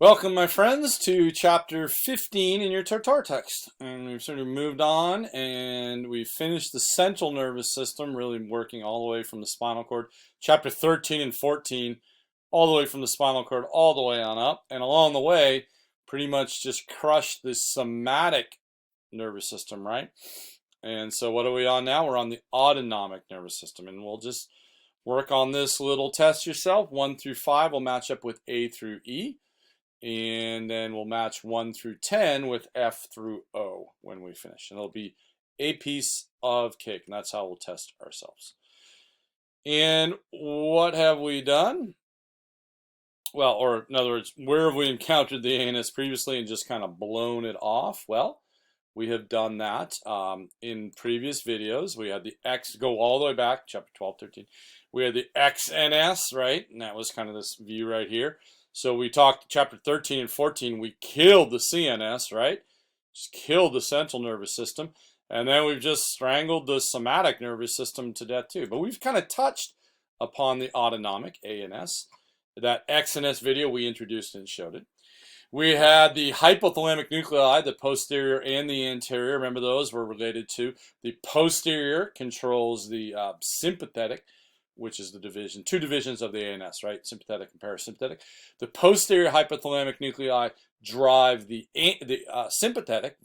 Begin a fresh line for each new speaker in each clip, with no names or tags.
Welcome, my friends, to chapter 15 in your Tartar text. And we've sort of moved on and we've finished the central nervous system, really working all the way from the spinal cord. Chapter 13 and 14, all the way from the spinal cord, all the way on up. And along the way, pretty much just crushed the somatic nervous system, right? And so what are we on now? We're on the autonomic nervous system. And we'll just work on this little test yourself. 1 through 5 will match up with A through E. And then we'll match 1 through 10 with F through O when we finish. And it'll be a piece of cake, and that's how we'll test ourselves. And what have we done? Well, or in other words, where have we encountered the ANS previously and just kind of blown it off? Well, we have done that in previous videos. We had the X, go all the way back, chapter 12, 13. We had the XNS, right? And that was kind of this view right here. So we talked chapter 13 and 14, we killed the CNS, right? Just killed the central nervous system. And then we've just strangled the somatic nervous system to death too. But we've kind of touched upon the autonomic, ANS. That XNS video, we introduced and showed it. We had the hypothalamic nuclei, the posterior and the anterior. Remember, those were related to the posterior controls the sympathetic, which is the division, two divisions of the ANS, right? Sympathetic and parasympathetic. The posterior hypothalamic nuclei drive the sympathetic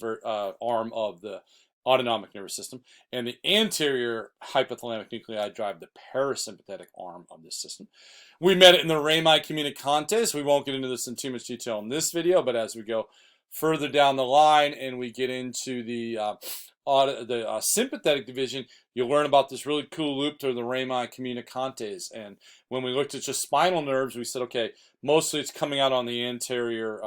arm of the autonomic nervous system, and the anterior hypothalamic nuclei drive the parasympathetic arm of this system. We met it in the rami communicantes. We won't get into this in too much detail in this video, but as we go further down the line and we get into the sympathetic division, you'll learn about this really cool loop to the rami communicantes. And when we looked at just spinal nerves, we said, okay, mostly it's coming out on the anterior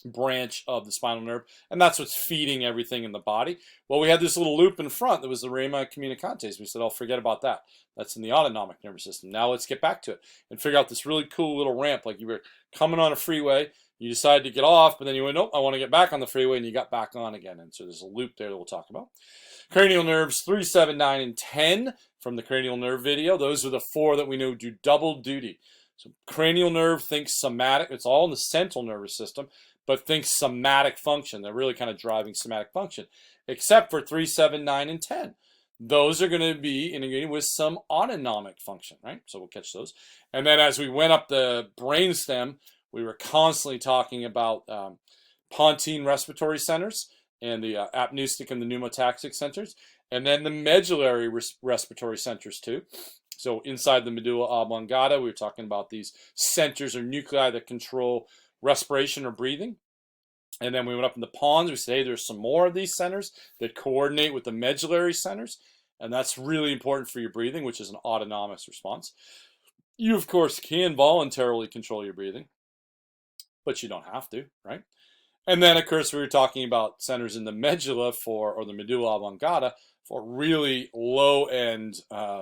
branch of the spinal nerve, and that's what's feeding everything in the body. Well, we had this little loop in front that was the rami communicantes. We said, oh, forget about that. That's in the autonomic nervous system. Now let's get back to it and figure out this really cool little ramp. Like you were coming on a freeway, you decided to get off, but then you went, nope, I want to get back on the freeway, and you got back on again. And so there's a loop there that we'll talk about. Cranial nerves 3, 7, 9, and 10 from the cranial nerve video. Those are the 4 that we know do double duty. So cranial nerve, think somatic. It's all in the central nervous system, but think somatic function. They're really kind of driving somatic function, except for 3, 7, 9, and 10. Those are going to be integrated with some autonomic function, right? So we'll catch those. And then as we went up the brainstem, we were constantly talking about pontine respiratory centers and the apneustic and the pneumotaxic centers, and then the medullary respiratory centers too. So inside the medulla oblongata, we were talking about these centers or nuclei that control respiration or breathing. And then we went up in the pons. We said, hey, there's some more of these centers that coordinate with the medullary centers. And that's really important for your breathing, which is an autonomic response. You, of course, can voluntarily control your breathing, but you don't have to, right? And then, of course, we were talking about centers in the medulla or the medulla oblongata for really low-end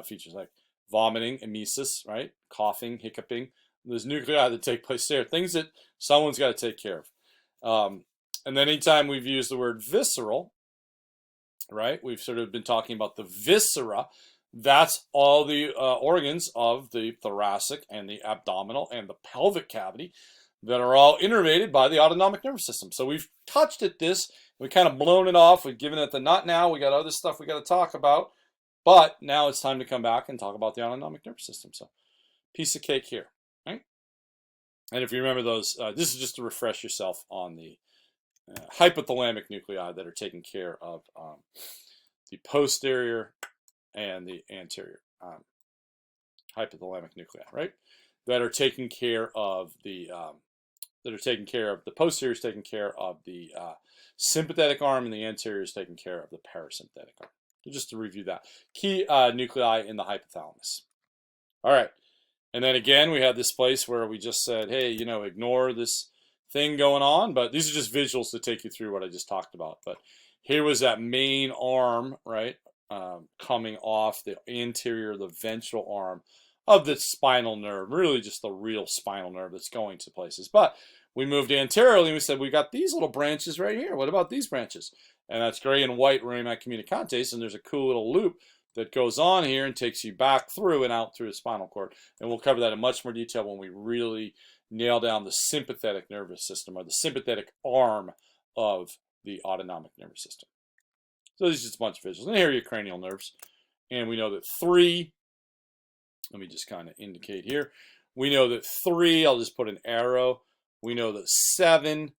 features like vomiting, emesis, right? Coughing, hiccuping. There's nuclei that take place there, things that someone's got to take care of. And then anytime we've used the word visceral, right, we've sort of been talking about the viscera. That's all the organs of the thoracic and the abdominal and the pelvic cavity that are all innervated by the autonomic nervous system. So we've touched at this, we kind of blown it off, we've given it the not now, we got other stuff we got to talk about, but now it's time to come back and talk about the autonomic nervous system. So piece of cake here, right? And if you remember those, this is just to refresh yourself on the hypothalamic nuclei that are taking care of the posterior and the anterior hypothalamic nuclei, right? That are taking care of the posterior is taking care of the sympathetic arm, and the anterior is taking care of the parasympathetic arm. So just to review that. Key nuclei in the hypothalamus. All right. And then again, we had this place where we just said, hey, ignore this thing going on, but these are just visuals to take you through what I just talked about. But here was that main arm, right, coming off the anterior, the ventral arm of the spinal nerve, really just the real spinal nerve that's going to places. But we moved anteriorly and we said, we got these little branches right here. What about these branches? And that's gray and white rami communicantes, and there's a cool little loop that goes on here and takes you back through and out through the spinal cord. And we'll cover that in much more detail when we really nail down the sympathetic nervous system, or the sympathetic arm of the autonomic nervous system. So this is just a bunch of visuals. And here are your cranial nerves. And we know that 3, let me just kind of indicate here. We know that 3, I'll just put an arrow. We know that 7,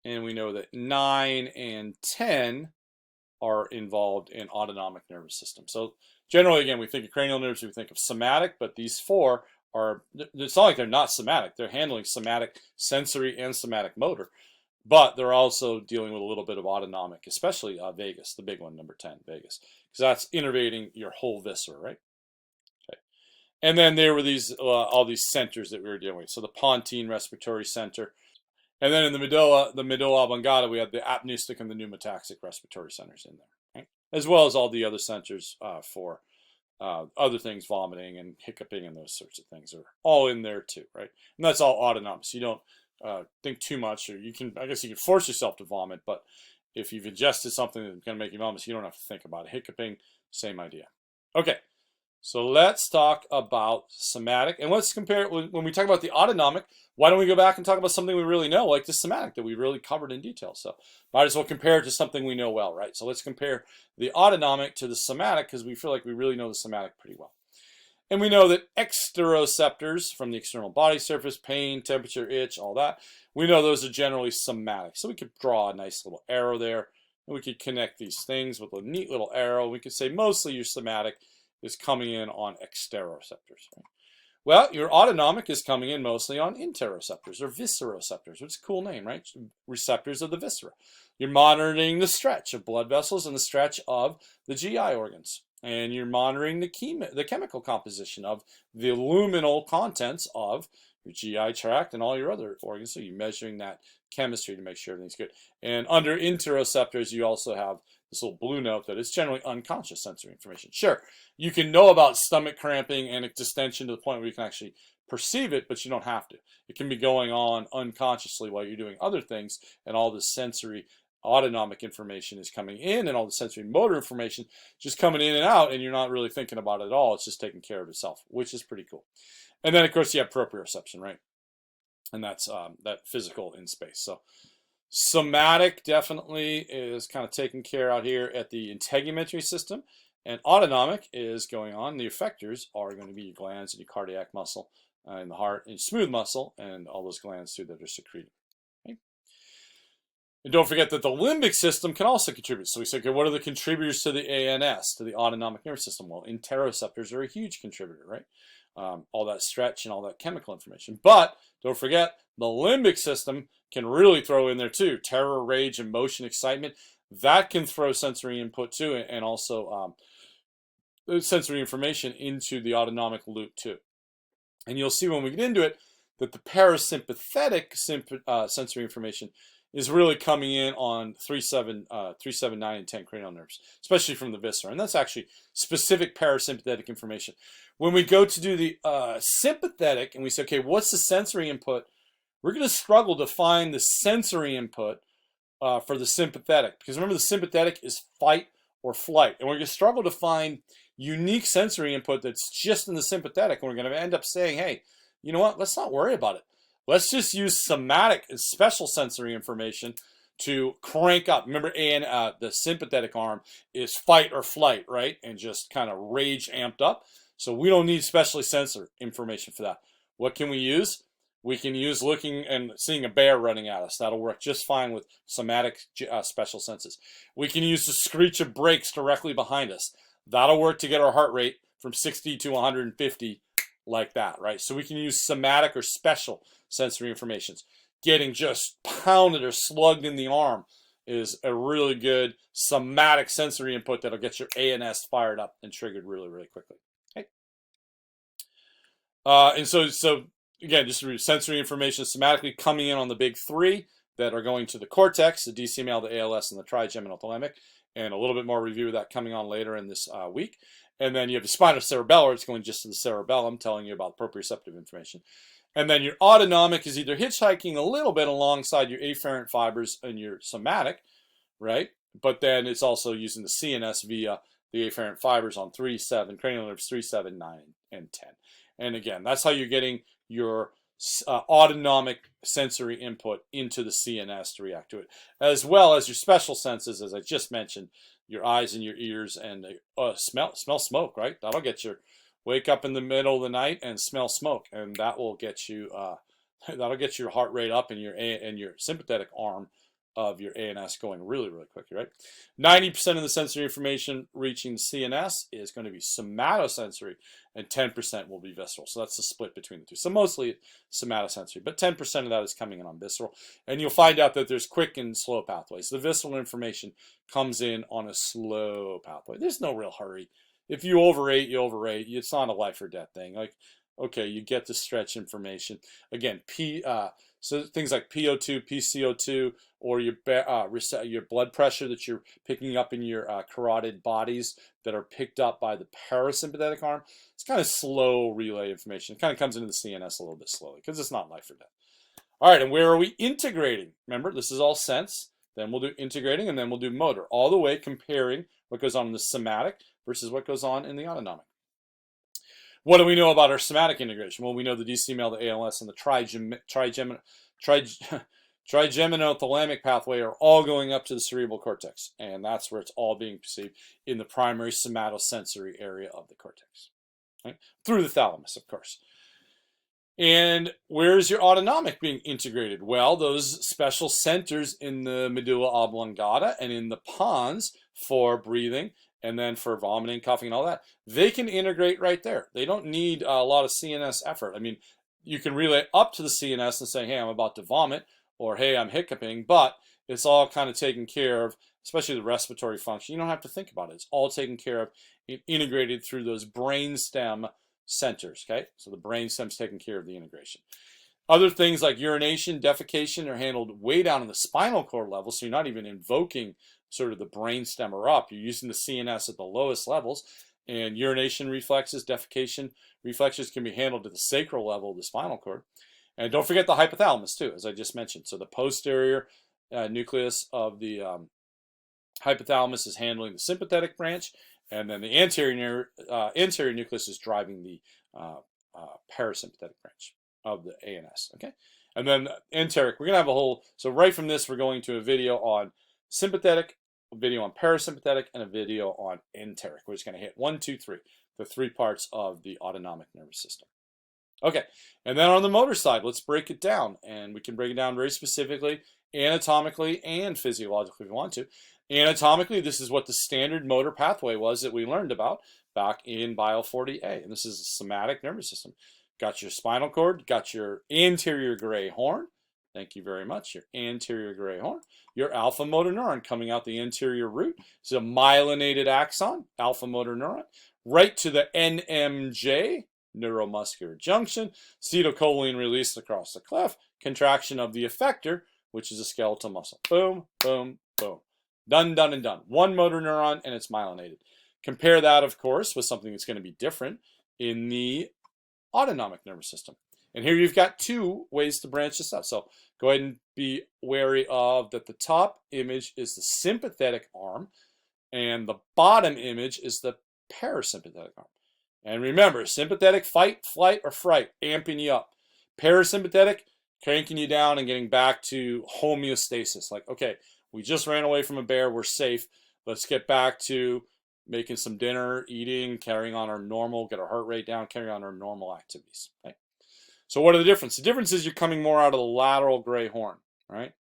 and we know that 9 and 10 are involved in autonomic nervous system. So generally, again, we think of cranial nerves, we think of somatic, but these 4 are, it's not like they're not somatic. They're handling somatic sensory and somatic motor, but they're also dealing with a little bit of autonomic, especially vagus, the big one, number 10, vagus, because that's innervating your whole viscera, right? Okay. And then there were these all these centers that we were dealing with. So the pontine respiratory center, and then in the medulla oblongata, we had the apneustic and the pneumotaxic respiratory centers in there, right? As well as all the other centers for other things, vomiting and hiccuping and those sorts of things are all in there too, right? And that's all autonomous. You don't think too much, or you can, I guess you can force yourself to vomit, but if you've ingested something that's going to make you vomit, you don't have to think about it. Hiccuping, same idea. Okay, so let's talk about somatic, and let's compare it when we talk about the autonomic. Why don't we go back and talk about something we really know, like the somatic that we really covered in detail? So might as well compare it to something we know well, right? So let's compare the autonomic to the somatic, because we feel like we really know the somatic pretty well. And we know that exteroceptors from the external body surface, pain, temperature, itch, all that, we know those are generally somatic. So we could draw a nice little arrow there, and we could connect these things with a neat little arrow. We could say mostly your somatic is coming in on exteroceptors, right? Well, your autonomic is coming in mostly on interoceptors or visceroceptors, which is a cool name, right? Receptors of the viscera. You're monitoring the stretch of blood vessels and the stretch of the GI organs. And you're monitoring the chemical composition of the luminal contents of your GI tract and all your other organs. So you're measuring that chemistry to make sure everything's good. And under interoceptors, you also have this little blue note that is generally unconscious sensory information. Sure, you can know about stomach cramping and distension to the point where you can actually perceive it, but you don't have to. It can be going on unconsciously while you're doing other things, and all this sensory autonomic information is coming in, and all the sensory motor information just coming in and out, and you're not really thinking about it at all. It's just taking care of itself, which is pretty cool. And then, of course, you have proprioception, right? And that's that physical in space. So somatic definitely is kind of taken care out here at the integumentary system, and autonomic is going on. The effectors are going to be your glands and your cardiac muscle and the heart and smooth muscle and all those glands too that are secreting. Okay? And don't forget that the limbic system can also contribute. So we say, okay, what are the contributors to the ANS, to the autonomic nervous system? Well, interoceptors are a huge contributor, right? All that stretch and all that chemical information. But don't forget, the limbic system can really throw in there too. Terror, rage, emotion, excitement. That can throw sensory input too, and also sensory information into the autonomic loop too. And you'll see when we get into it that the parasympathetic sensory information is really coming in on 3, 7, 9, and 10 cranial nerves, especially from the viscera. And that's actually specific parasympathetic information. When we go to do the sympathetic and we say, okay, what's the sensory input? We're going to struggle to find the sensory input for the sympathetic. Because remember, the sympathetic is fight or flight. And we're going to struggle to find unique sensory input that's just in the sympathetic. And we're going to end up saying, hey, you know what? Let's not worry about it. Let's just use somatic and special sensory information to crank up. Remember, the sympathetic arm is fight or flight, right? And just kind of rage amped up. So we don't need specially sensory information for that. What can we use? We can use looking and seeing a bear running at us. That'll work just fine with somatic special senses. We can use the screech of brakes directly behind us. That'll work to get our heart rate from 60 to 150 like that, right? So we can use somatic or special sensory information. Getting just pounded or slugged in the arm is a really good somatic sensory input that'll get your ANS fired up and triggered really, really quickly. Okay. And so again, just sensory information somatically coming in on the big 3 that are going to the cortex, the DCML, the ALS, and the trigeminal thalamic, and a little bit more review of that coming on later in this week. And then you have the spinocerebellar, it's going just to the cerebellum, telling you about proprioceptive information. And then your autonomic is either hitchhiking a little bit alongside your afferent fibers and your somatic, right? But then it's also using the CNS via the afferent fibers on 3, 7, cranial nerves 3, 7, 9, and 10. And again, that's how you're getting your autonomic sensory input into the CNS to react to it, as well as your special senses, as I just mentioned, your eyes and your ears, and smell smoke, right? That'll get you, wake up in the middle of the night and smell smoke, and that will get you that'll get your heart rate up and your sympathetic arm of your ANS going really, really quickly, right? 90% of the sensory information reaching CNS is going to be somatosensory, and 10% will be visceral. So that's the split between the two. So mostly somatosensory, but 10% of that is coming in on visceral. And you'll find out that there's quick and slow pathways. The visceral information comes in on a slow pathway. There's no real hurry. If you overate, you overate. It's not a life or death thing. Like, okay, you get the stretch information. Again, so things like PO2, PCO2, or your blood pressure that you're picking up in your carotid bodies that are picked up by the parasympathetic arm. It's kind of slow relay information. It kind of comes into the CNS a little bit slowly because it's not life or death. All right, and where are we integrating? Remember, this is all sense. Then we'll do integrating, and then we'll do motor, all the way comparing what goes on in the somatic versus what goes on in the autonomic. What do we know about our somatic integration? Well, we know the DC male, the ALS, and the trigeminothalamic pathway are all going up to the cerebral cortex, and that's where it's all being perceived in the primary somatosensory area of the cortex, right? Through the thalamus, of course. And where is your autonomic being integrated? Well, those special centers in the medulla oblongata and in the pons for breathing, and then for vomiting, coughing, and all that, they can integrate right there. They don't need a lot of CNS effort. I mean, you can relay up to the CNS and say, hey, I'm about to vomit, or hey, I'm hiccuping, but it's all kind of taken care of, especially the respiratory function. You don't have to think about it. It's all taken care of, integrated through those brainstem centers, okay? So the brainstem's taking care of the integration. Other things like urination, defecation are handled way down in the spinal cord level, so you're not even invoking sort of the brainstem or up. You're using the CNS at the lowest levels, and urination reflexes, defecation reflexes can be handled at the sacral level of the spinal cord. And don't forget the hypothalamus too, as I just mentioned. So the posterior nucleus of the hypothalamus is handling the sympathetic branch, and then the anterior nucleus is driving the parasympathetic branch of the ANS, okay? And then enteric, we're going to have a whole, so right from this, we're going to a video on sympathetic, a video on parasympathetic, and a video on enteric. We're just going to hit 1, 2, 3, the 3 parts of the autonomic nervous system. Okay, and then on the motor side, let's break it down, and we can break it down very specifically, anatomically and physiologically if we want to. Anatomically, this is what the standard motor pathway was that we learned about back in Bio 40A, and this is the somatic nervous system. Got your spinal cord, got your anterior gray horn. Thank you very much. Your anterior gray horn. Your alpha motor neuron coming out the anterior root. It's a myelinated axon, alpha motor neuron. Right to the NMJ, neuromuscular junction. Acetylcholine released across the cleft. Contraction of the effector, which is a skeletal muscle. Boom, boom, boom. Done, done, and done. One motor neuron, and it's myelinated. Compare that, of course, with something that's going to be different in the autonomic nervous system. And here you've got 2 ways to branch this out. So go ahead and be wary of that the top image is the sympathetic arm, and the bottom image is the parasympathetic arm. And remember, sympathetic, fight, flight, or fright, amping you up. Parasympathetic, cranking you down and getting back to homeostasis. Like, okay, we just ran away from a bear, we're safe. Let's get back to making some dinner, eating, carrying on our normal, get our heart rate down, carry on our normal activities. Okay? So what are the differences? The difference is you're coming more out of the lateral gray horn, right?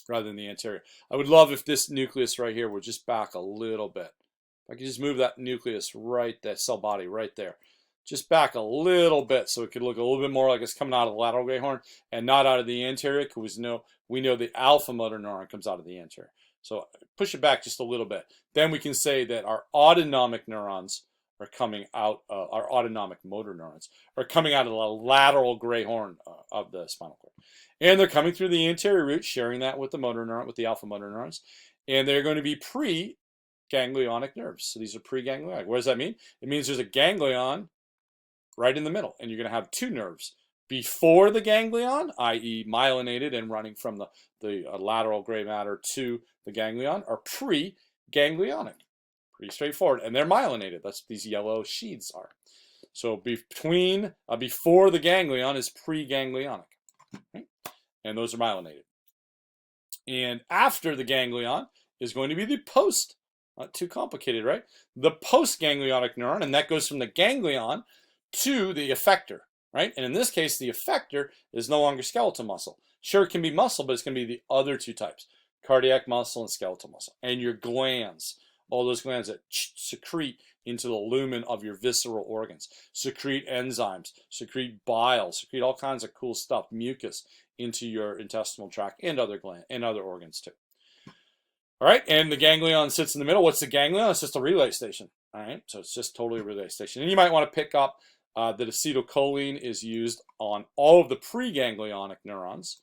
Rather than the anterior. I would love if this nucleus right here were just back a little bit. If I could just move that nucleus right, that cell body right there. Just back a little bit so it could look a little bit more like it's coming out of the lateral gray horn and not out of the anterior, because we know the alpha motor neuron comes out of the anterior. So push it back just a little bit. Then we can say that our autonomic neurons are coming out, our autonomic motor neurons are coming out of the lateral gray horn of the spinal cord. And they're coming through the anterior root, sharing that with the motor neuron, with the alpha motor neurons. And they're going to be pre-ganglionic nerves. So these are pre-ganglionic. What does that mean? It means there's a ganglion right in the middle, and you're going to have 2 nerves before the ganglion, i.e. myelinated and running from the lateral gray matter to the ganglion, are pre-ganglionic. Pretty straightforward. And they're myelinated. That's what these yellow sheaths are. So before the ganglion is preganglionic, right? And those are myelinated. And after the ganglion is going to be the post. Not too complicated, right? The postganglionic neuron, and that goes from the ganglion to the effector, right? And in this case, the effector is no longer skeletal muscle. Sure, it can be muscle, but it's going to be the other two types, cardiac muscle and skeletal muscle. And your glands, all those glands that secrete into the lumen of your visceral organs, secrete enzymes, secrete bile, secrete all kinds of cool stuff, mucus, into your intestinal tract and other glands and other organs too. All right, and the ganglion sits in the middle. What's the ganglion? It's just a relay station. All right, so it's just totally a relay station. And you might want to pick up that acetylcholine is used on all of the preganglionic neurons,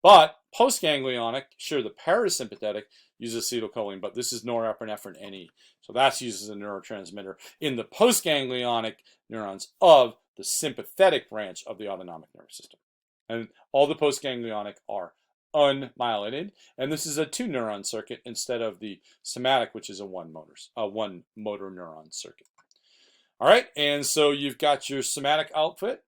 but postganglionic, sure, the parasympathetic uses acetylcholine, but this is norepinephrine NE, so that's used as a neurotransmitter in the postganglionic neurons of the sympathetic branch of the autonomic nervous system, and all the postganglionic are unmyelinated, and this is a 2-neuron circuit instead of the somatic, which is a one motor neuron circuit. All right, and so you've got your somatic output.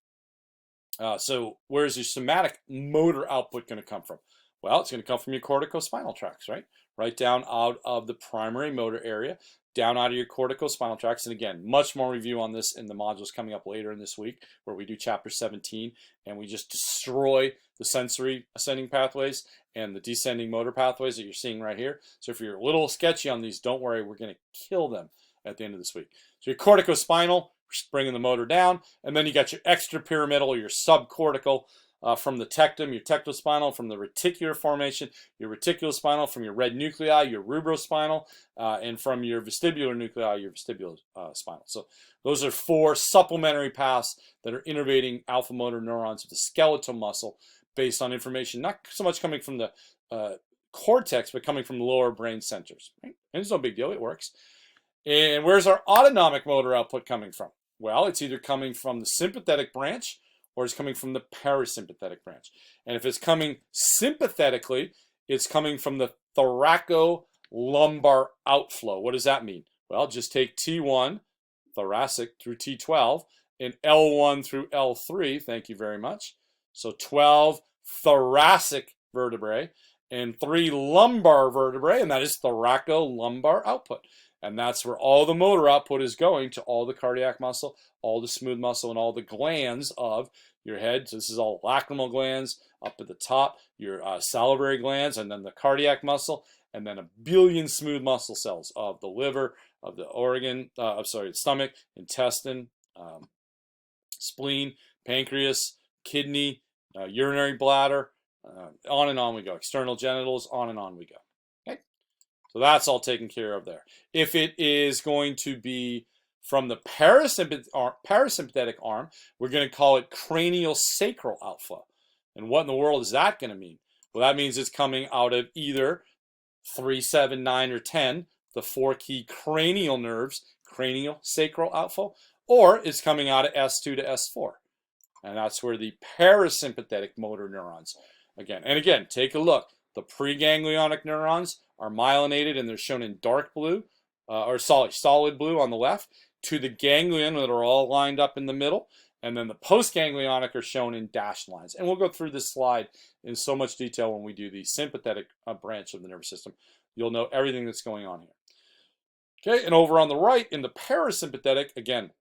So where's your somatic motor output going to come from? Well, it's going to come from your corticospinal tracts, right? Right down out of the primary motor area, down out of your corticospinal tracts. And again, much more review on this in the modules coming up later in this week, where we do chapter 17, and we just destroy the sensory ascending pathways and the descending motor pathways that you're seeing right here. So if you're a little sketchy on these, don't worry, we're going to kill them at the end of this week. So your corticospinal, bringing the motor down, and then you got your extrapyramidal or your subcortical from the tectum, your tectospinal from the reticular formation, your reticulospinal from your red nuclei, your rubrospinal, and from your vestibular nuclei, your vestibulospinal. So those are 4 supplementary paths that are innervating alpha motor neurons of the skeletal muscle based on information not so much coming from the cortex, but coming from lower brain centers. Right? And it's no big deal, it works. And where's our autonomic motor output coming from? Well, it's either coming from the sympathetic branch or it's coming from the parasympathetic branch. And if it's coming sympathetically, it's coming from the thoracolumbar outflow. What does that mean? Well, just take T1, thoracic, through T12, and L1 through L3. Thank you very much. So 12 thoracic vertebrae and 3 lumbar vertebrae, and that is thoracolumbar output. And that's where all the motor output is going to all the cardiac muscle, all the smooth muscle, and all the glands of your head. So this is all lacrimal glands up at the top, your salivary glands, and then the cardiac muscle, and then a billion smooth muscle cells of the liver, of the organ, stomach, intestine, spleen, pancreas, kidney, urinary bladder, on and on we go. External genitals, on and on we go. Okay? So that's all taken care of there. If it is going to be from the parasympathetic arm, we're going to call it cranial sacral outflow. And what in the world is that going to mean? Well, that means it's coming out of either 3, 7, 9, or 10, the 4 key cranial nerves, cranial sacral outflow, or it's coming out of S2 to S4. And that's where the parasympathetic motor neurons, again, take a look. The preganglionic neurons are myelinated and they're shown in dark blue, or solid blue on the left, to the ganglion that are all lined up in the middle. And then the postganglionic are shown in dashed lines. And we'll go through this slide in so much detail when we do the sympathetic branch of the nervous system. You'll know everything that's going on here. Okay, and over on the right, in the parasympathetic, again,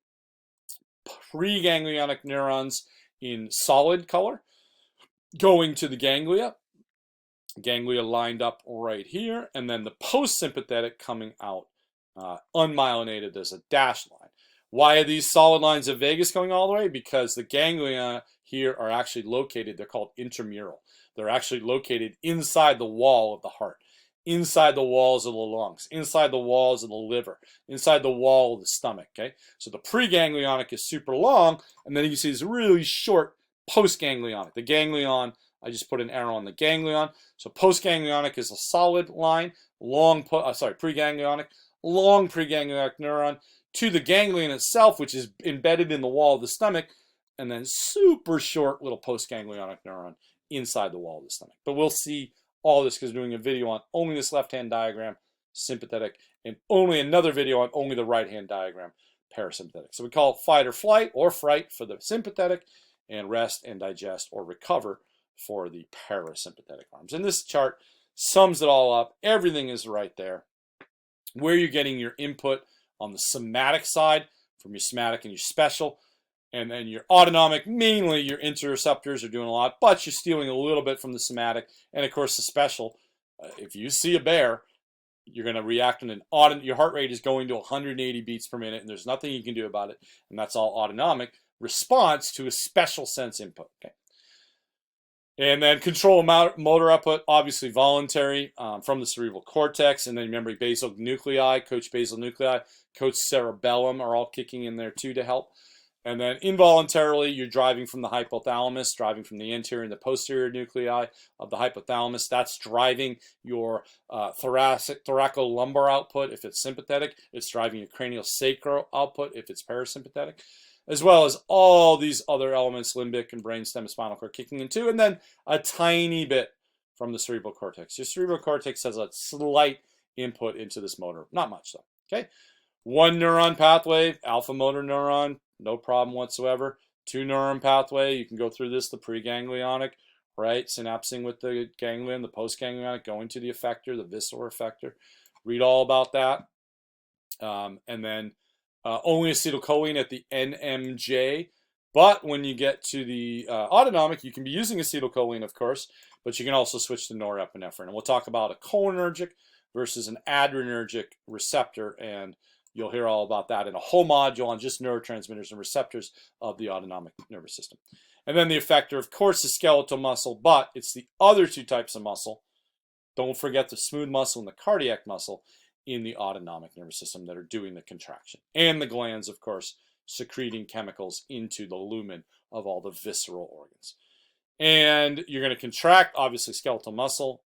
preganglionic neurons in solid color going to the ganglia lined up right here, and then the postsympathetic coming out unmyelinated as a dashed line. Why are these solid lines of vagus going all the way? Because the ganglia here are actually located, they're called intramural. They're actually located inside the wall of the heart, inside the walls of the lungs, inside the walls of the liver, inside the wall of the stomach, okay? So the preganglionic is super long, and then you see this really short postganglionic. The ganglion, I just put an arrow on the ganglion. So postganglionic is a solid line, preganglionic, long preganglionic neuron to the ganglion itself, which is embedded in the wall of the stomach, and then super short little postganglionic neuron inside the wall of the stomach. But we'll see all this because we're doing a video on only this left-hand diagram, sympathetic, and only another video on only the right-hand diagram, parasympathetic. So we call it fight or flight or fright for the sympathetic, and rest and digest or recover for the parasympathetic arms. And this chart sums it all up. Everything is right there. Where you're getting your input on the somatic side from your somatic and your special, and then your autonomic, mainly your interoceptors are doing a lot, but you're stealing a little bit from the somatic, and of course the special. If you see a bear, you're going to react in your heart rate is going to 180 beats per minute, and there's nothing you can do about it, and that's all autonomic response to a special sense input. Okay. And then control motor output, obviously voluntary from the cerebral cortex. And then remember basal nuclei, coach basal nuclei, coach cerebellum are all kicking in there too to help. And then involuntarily, you're driving from the hypothalamus, driving from the anterior and the posterior nuclei of the hypothalamus. That's driving your thoracolumbar output if it's sympathetic. It's driving your cranial sacral output if it's parasympathetic, as well as all these other elements, limbic and brainstem and spinal cord kicking in too, and then a tiny bit from the cerebral cortex. Your cerebral cortex has a slight input into this motor, not much though, okay? One neuron pathway, alpha motor neuron, no problem whatsoever. Two neuron pathway, you can go through this, the preganglionic, right? Synapsing with the ganglion, the postganglionic, going to the effector, the visceral effector. Read all about that. And then only acetylcholine at the NMJ. But when you get to the autonomic, you can be using acetylcholine, of course, but you can also switch to norepinephrine. And we'll talk about a cholinergic versus an adrenergic receptor, and you'll hear all about that in a whole module on just neurotransmitters and receptors of the autonomic nervous system. And then the effector, of course, is skeletal muscle, but it's the other two types of muscle. Don't forget the smooth muscle and the cardiac muscle in the autonomic nervous system that are doing the contraction. And the glands, of course, secreting chemicals into the lumen of all the visceral organs. And you're going to contract, obviously, skeletal muscle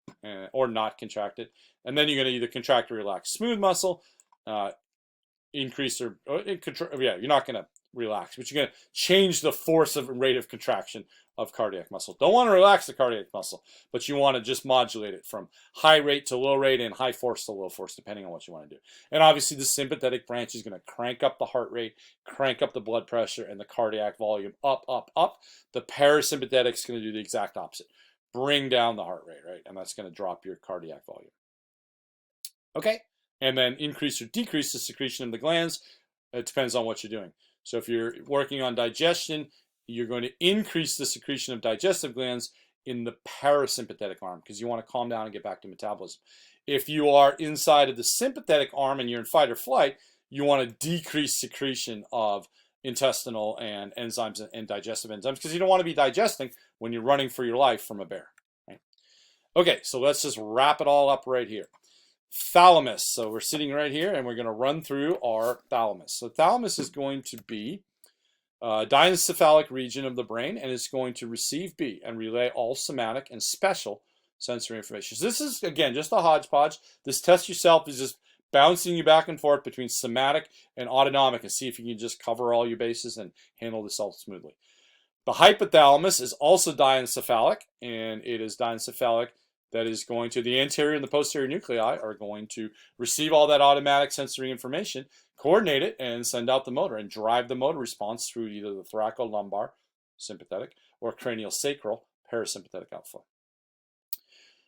or not contract it. And then you're going to either contract or relax smooth muscle, increase or you're not going to relax, but you're going to change the force of rate of contraction of cardiac muscle. Don't want to relax the cardiac muscle, but you want to just modulate it from high rate to low rate and high force to low force, depending on what you want to do. And obviously the sympathetic branch is going to crank up the heart rate, crank up the blood pressure and the cardiac volume up, up, up. The parasympathetic is going to do the exact opposite. Bring down the heart rate, right? And that's going to drop your cardiac volume. Okay? And then increase or decrease the secretion of the glands. It depends on what you're doing. So if you're working on digestion, you're going to increase the secretion of digestive glands in the parasympathetic arm because you want to calm down and get back to metabolism. If you are inside of the sympathetic arm and you're in fight or flight, you want to decrease secretion of intestinal and enzymes and digestive enzymes because you don't want to be digesting when you're running for your life from a bear. Right? Okay, so let's just wrap it all up right here. Thalamus. So we're sitting right here and we're going to run through our thalamus. So thalamus is going to be a diencephalic region of the brain, and it's going to receive B and relay all somatic and special sensory information. So this is, again, just a hodgepodge. This test yourself is just bouncing you back and forth between somatic and autonomic and see if you can just cover all your bases and handle this all smoothly. The hypothalamus is also diencephalic, and it is diencephalic that is going to, the anterior and the posterior nuclei are going to receive all that automatic sensory information, coordinate it, and send out the motor and drive the motor response through either the thoracolumbar, sympathetic, or cranial sacral, parasympathetic outflow.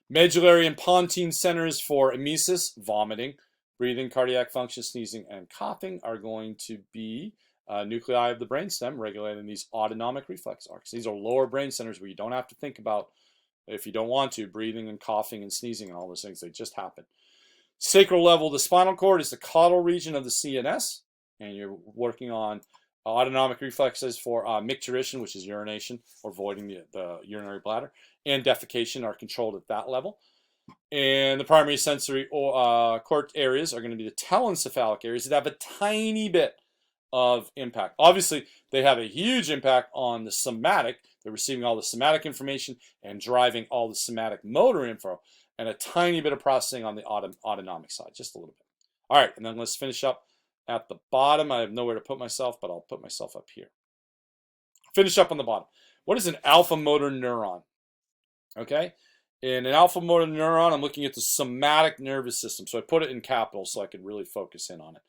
Medullary and pontine centers for emesis, vomiting, breathing, cardiac function, sneezing, and coughing are going to be nuclei of the brainstem regulating these autonomic reflex arcs. These are lower brain centers where you don't have to think about, if you don't want to, breathing and coughing and sneezing and all those things. They just happen. Sacral level of the spinal cord is the caudal region of the CNS, and you're working on autonomic reflexes for micturition, which is urination or voiding the urinary bladder, and defecation are controlled at that level. And the primary sensory cord areas are going to be the telencephalic areas that have a tiny bit of impact. Obviously, they have a huge impact on the somatic. They're receiving all the somatic information and driving all the somatic motor info, and a tiny bit of processing on the autonomic side, just a little bit. All right, and then let's finish up at the bottom. I have nowhere to put myself, but I'll put myself up here. Finish up on the bottom. What is an alpha motor neuron? Okay, in an alpha motor neuron, I'm looking at the somatic nervous system. So I put it in capitals so I could really focus in on it.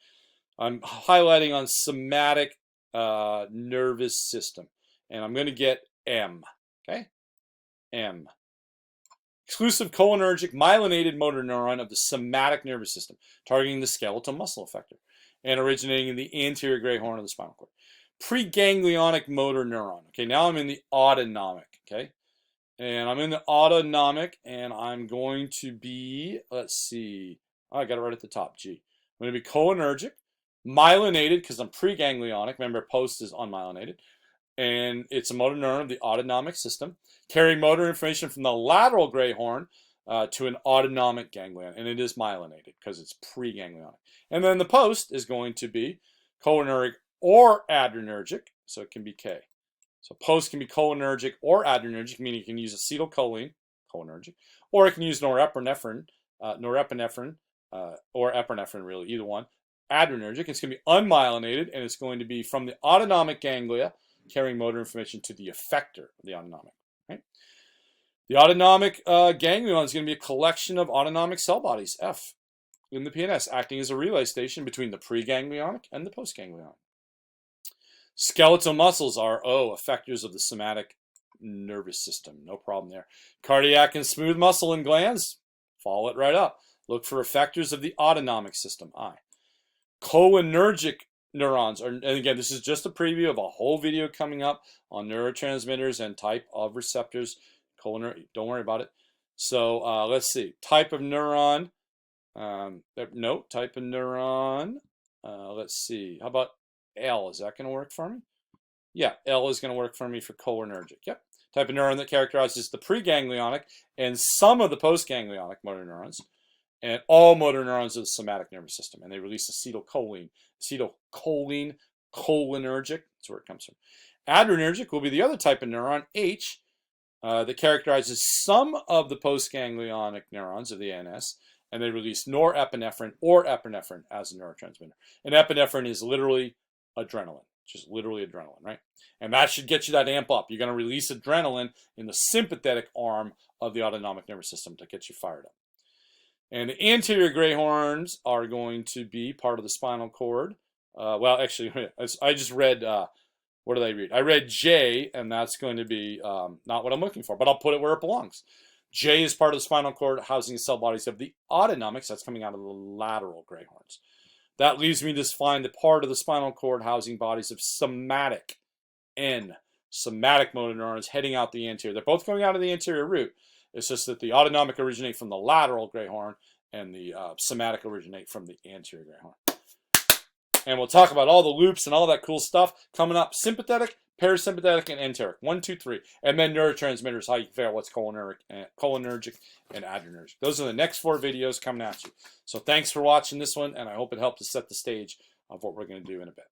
I'm highlighting on somatic nervous system, and I'm going to get M. Okay, M. Exclusive cholinergic myelinated motor neuron of the somatic nervous system, targeting the skeletal muscle effector, and originating in the anterior gray horn of the spinal cord. Preganglionic motor neuron. Okay, now I'm in the autonomic. Okay, and I'm in the autonomic, and I'm going to be, let's see, I got it right at the top, G. I'm going to be cholinergic, myelinated, because I'm preganglionic. Remember, post is unmyelinated. And it's a motor neuron of the autonomic system, carrying motor information from the lateral gray horn to an autonomic ganglion. And it is myelinated because it's preganglionic. And then the post is going to be cholinergic or adrenergic, so it can be K. So post can be cholinergic or adrenergic, meaning you can use acetylcholine, cholinergic, or it can use norepinephrine, or epinephrine, really, either one. Adrenergic, it's going to be unmyelinated, and it's going to be from the autonomic ganglia, carrying motor information to the effector of the autonomic. Right? The autonomic ganglion is going to be a collection of autonomic cell bodies, F, in the PNS, acting as a relay station between the preganglionic and the postganglionic. Skeletal muscles are O, effectors of the somatic nervous system. No problem there. Cardiac and smooth muscle and glands, follow it right up. Look for effectors of the autonomic system, I. Cholinergic neurons are, and again, this is just a preview of a whole video coming up on neurotransmitters and type of receptors. Don't worry about it. So let's see. Type of neuron. No, type of neuron. Let's see. How about L? Is that going to work for me? Yeah, L is going to work for me for cholinergic. Yep. Type of neuron that characterizes the preganglionic and some of the postganglionic motor neurons, and all motor neurons of the somatic nervous system. And they release acetylcholine. Acetylcholine, cholinergic. That's where it comes from. Adrenergic will be the other type of neuron, H, that characterizes some of the postganglionic neurons of the ANS, and they release norepinephrine or epinephrine as a neurotransmitter. And epinephrine is literally adrenaline, just literally adrenaline, right? And that should get you that amp up. You're going to release adrenaline in the sympathetic arm of the autonomic nervous system to get you fired up. And the anterior gray horns are going to be part of the spinal cord. Well, actually, I just read, what did I read? I read J, and that's going to be not what I'm looking for, but I'll put it where it belongs. J is part of the spinal cord, housing cell bodies of the autonomics. That's coming out of the lateral gray horns. That leaves me to find the part of the spinal cord housing bodies of somatic, N, somatic motor neurons heading out the anterior. They're both coming out of the anterior root. It's just that the autonomic originate from the lateral gray horn and the somatic originate from the anterior gray horn. And we'll talk about all the loops and all that cool stuff coming up. Sympathetic, parasympathetic, and enteric. 1, 2, 3. And then neurotransmitters, how you can figure out what's cholinergic and adrenergic. Those are the next 4 videos coming at you. So thanks for watching this one, and I hope it helped to set the stage of what we're going to do in a bit.